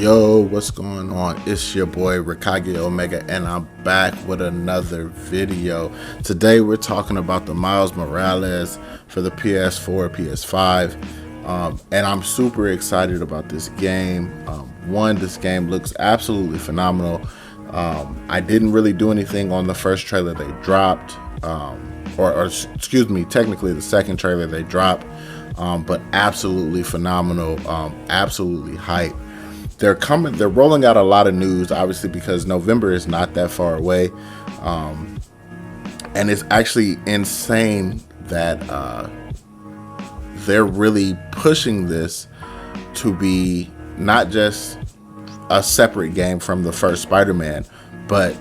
Yo, what's going on? It's your boy Rikage Omega, and I'm back with another video. Today we're talking about the Miles Morales for the PS4, PS5, and I'm super excited about this game. This game looks absolutely phenomenal. I didn't really do anything on the first trailer they dropped, excuse me, technically the second trailer they dropped, but absolutely phenomenal, absolutely hype. They're rolling out a lot of news, obviously, because November is not that far away. And it's actually insane that they're really pushing this to be not just a separate game from the first Spider-Man, but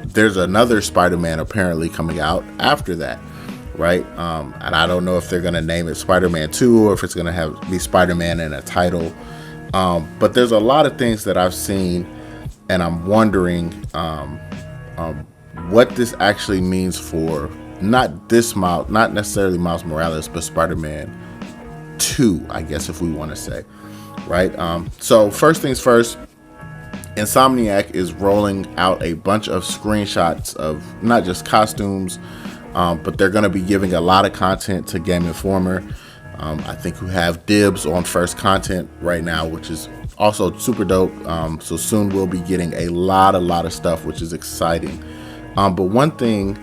there's another Spider-Man apparently coming out after that, right? And I don't know if they're going to name it Spider-Man 2 or if it's going to be Spider-Man in a title. But there's a lot of things that I've seen, and I'm wondering what this actually means for not necessarily Miles Morales, but Spider-Man 2, I guess, if we want to say, right? So first things first, Insomniac is rolling out a bunch of screenshots of not just costumes, but they're going to be giving a lot of content to Game Informer. I think we have dibs on first content right now, which is also super dope. So soon we'll be getting a lot of stuff, which is exciting. But one thing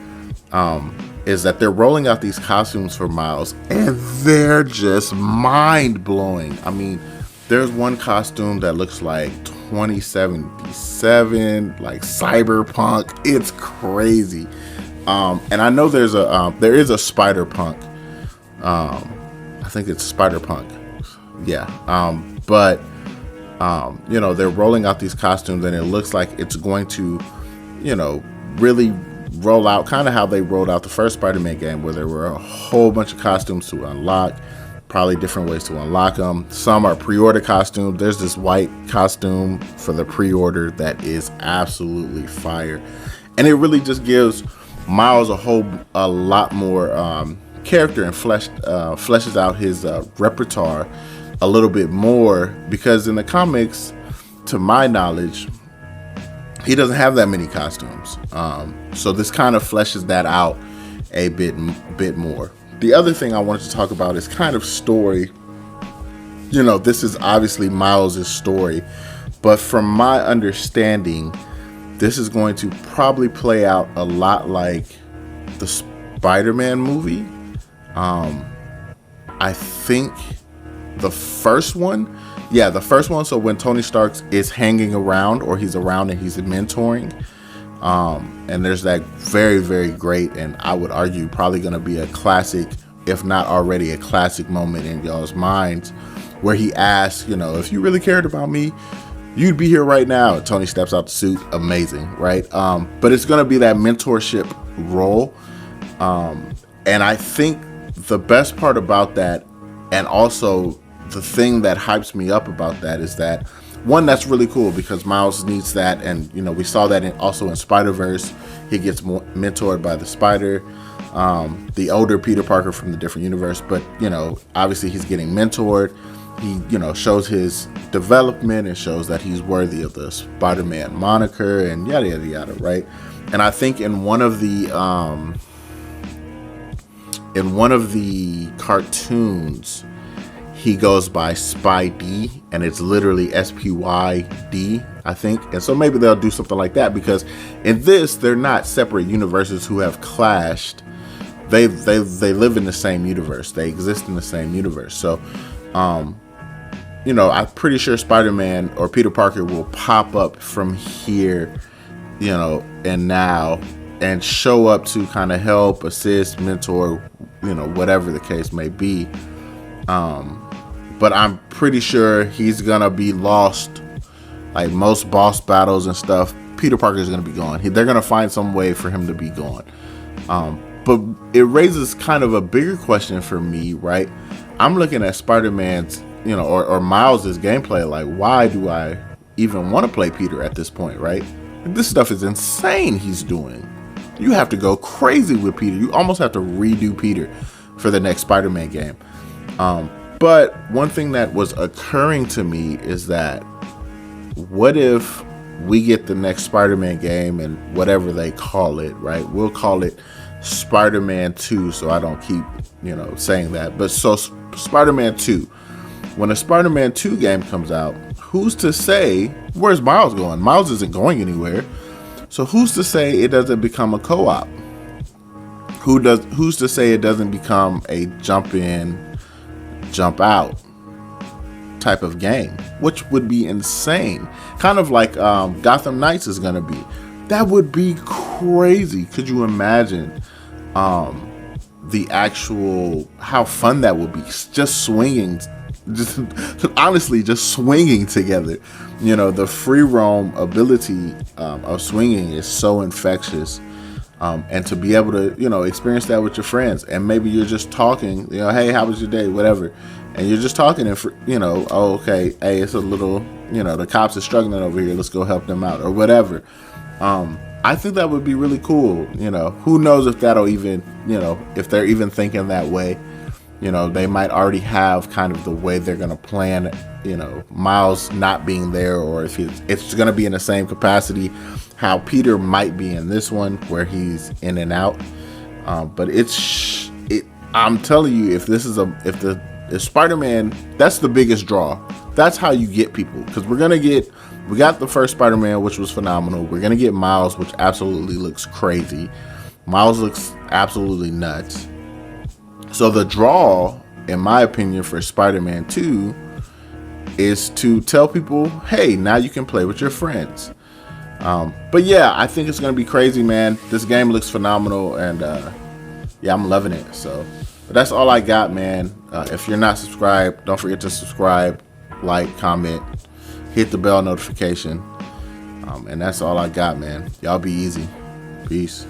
is that they're rolling out these costumes for Miles, and they're just mind-blowing. I mean, there's one costume that looks like 2077, like cyberpunk. It's crazy. And I know there is a Spider-Punk. I think it's Spider-Punk. Yeah. But they're rolling out these costumes, and it looks like it's going to, really roll out kind of how they rolled out the first Spider-Man game, where there were a whole bunch of costumes to unlock, probably different ways to unlock them. Some are pre-order costumes. There's this white costume for the pre-order that is absolutely fire. And it really just gives Miles a lot more character and fleshes out his repertoire a little bit more, because in the comics, to my knowledge, he doesn't have that many costumes. So this kind of fleshes that out a bit more. The other thing I wanted to talk about is kind of story. This is obviously Miles' story, but from my understanding, this is going to probably play out a lot like the Spider-Man movie. I think the first one. So when Tony Stark is hanging around, or he's around and he's mentoring, and there's that very, very great, and I would argue probably going to be a classic, if not already a classic moment in y'all's minds, where he asks, if you really cared about me, you'd be here right now. And Tony steps out the suit. Amazing, right? But it's going to be that mentorship role. And I think the best part about that, and also the thing that hypes me up about that, is that, one, that's really cool because Miles needs that. And, we saw that also in Spider-Verse. He gets mentored by the Spider, the older Peter Parker from the different universe. But, obviously he's getting mentored. He, shows his development and shows that he's worthy of the Spider-Man moniker and yada, yada, yada, right? And I think in one of the cartoons, he goes by Spidey, and it's literally SPYD, I think. And so maybe they'll do something like that, because in this, they're not separate universes who have clashed. They live in the same universe. They exist in the same universe. So, I'm pretty sure Spider-Man or Peter Parker will pop up from here, and now, and show up to kind of help, assist, mentor, whatever the case may be. But I'm pretty sure he's gonna be lost. Like most boss battles and stuff, Peter Parker is gonna be gone. They're gonna find some way for him to be gone. But it raises kind of a bigger question for me, right? I'm looking at Spider-Man's, or Miles' gameplay. Like, why do I even want to play Peter at this point, right? This stuff is insane he's doing. You have to go crazy with Peter. You almost have to redo Peter for the next Spider-Man game. But one thing that was occurring to me is that what if we get the next Spider-Man game and whatever they call it, right? We'll call it Spider-Man 2, so I don't keep, saying that. But so Spider-Man 2, when a Spider-Man 2 game comes out, who's to say, where's Miles going? Miles isn't going anywhere. So who's to say it doesn't become a co-op? Who's to say it doesn't become a jump in, jump out type of game, which would be insane. Kind of like Gotham Knights is gonna be. That would be crazy. Could you imagine the actual how fun that would be? Just swinging, just honestly, just swinging together. The free roam ability of swinging is so infectious. And to be able to, experience that with your friends, and maybe you're just talking, hey, how was your day, whatever, and you're just talking, and oh, okay, hey, it's a little, the cops are struggling over here, let's go help them out, or whatever. I think that would be really cool. Who knows if that'll even, if they're even thinking that way. They might already have kind of the way they're gonna plan, Miles not being there, or if it's gonna be in the same capacity how Peter might be in this one, where he's in and out. But I'm telling you, if Spider-Man, that's the biggest draw. That's how you get people, because we got the first Spider-Man, which was phenomenal. We're gonna get Miles, which absolutely looks crazy. Miles looks absolutely nuts. So the draw, in my opinion, for Spider-Man 2 is to tell people, hey, now you can play with your friends. But yeah, I think it's going to be crazy, man. This game looks phenomenal, and yeah, I'm loving it. So but that's all I got, man. If you're not subscribed, don't forget to subscribe, like, comment, hit the bell notification. And that's all I got, man. Y'all be easy. Peace.